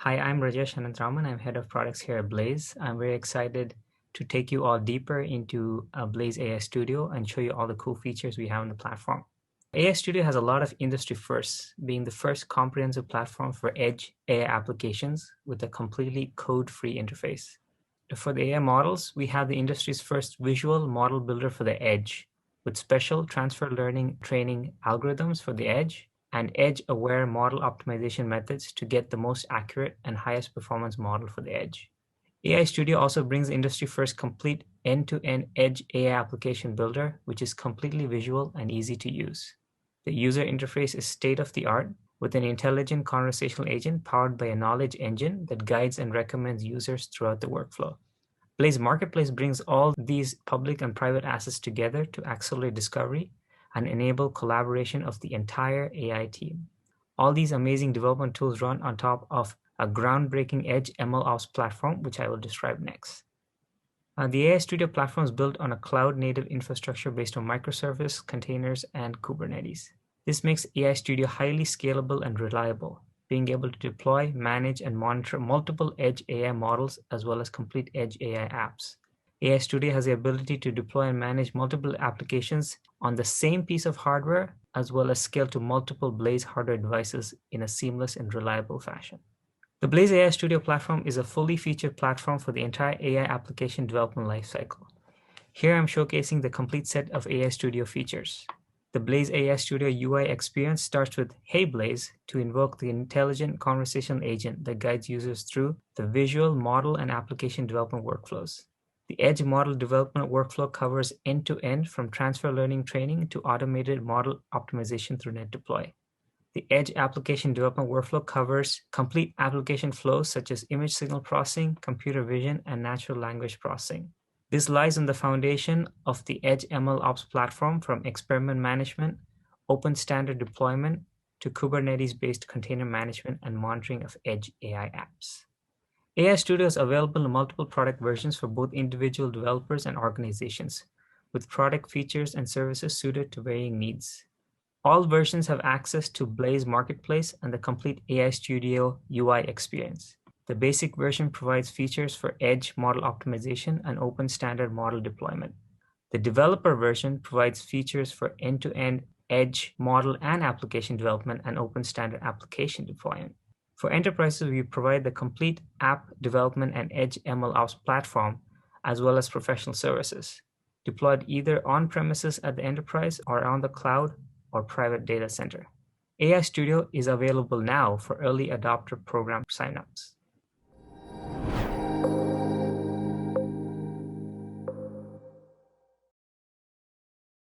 Hi, I'm Rajesh Anantraman. I'm head of products here at Blaize. I'm very excited to take you all deeper into Blaize AI Studio and show you all the cool features we have on the platform. AI Studio has a lot of industry firsts, being the first comprehensive platform for edge AI applications with a completely code-free interface. For the AI models, we have the industry's first visual model builder for the edge, with special transfer learning training algorithms for the edge and edge-aware model optimization methods to get the most accurate and highest performance model for the edge. AI Studio also brings the industry-first complete end-to-end edge AI application builder, which is completely visual and easy to use. The user interface is state-of-the-art with an intelligent conversational agent powered by a knowledge engine that guides and recommends users throughout the workflow. Blaize Marketplace brings all these public and private assets together to accelerate discovery and enable collaboration of the entire AI team. All these amazing development tools run on top of a groundbreaking Edge MLOps platform, which I will describe next. The AI Studio platform is built on a cloud-native infrastructure based on microservice, containers, and Kubernetes. This makes AI Studio highly scalable and reliable, being able to deploy, manage, and monitor multiple edge AI models as well as complete edge AI apps. AI Studio has the ability to deploy and manage multiple applications on the same piece of hardware, as well as scale to multiple Blaize hardware devices in a seamless and reliable fashion. The Blaize AI Studio platform is a fully featured platform for the entire AI application development lifecycle. Here I'm showcasing the complete set of AI Studio features. The Blaize AI Studio UI experience starts with "Hey Blaize" to invoke the intelligent conversational agent that guides users through the visual model and application development workflows. The Edge model development workflow covers end-to-end from transfer learning training to automated model optimization through NetDeploy. The Edge application development workflow covers complete application flows such as image signal processing, computer vision, and natural language processing. This lies on the foundation of the Edge MLOps platform, from experiment management, open standard deployment, to Kubernetes-based container management and monitoring of Edge AI apps. AI Studio is available in multiple product versions for both individual developers and organizations, with product features and services suited to varying needs. All versions have access to Blaize Marketplace and the complete AI Studio UI experience. The basic version provides features for edge model optimization and open standard model deployment. The developer version provides features for end-to-end edge model and application development and open standard application deployment. For enterprises, we provide the complete app development and Edge MLOps platform, as well as professional services, deployed either on-premises at the enterprise or on the cloud or private data center. AI Studio is available now for early adopter program signups.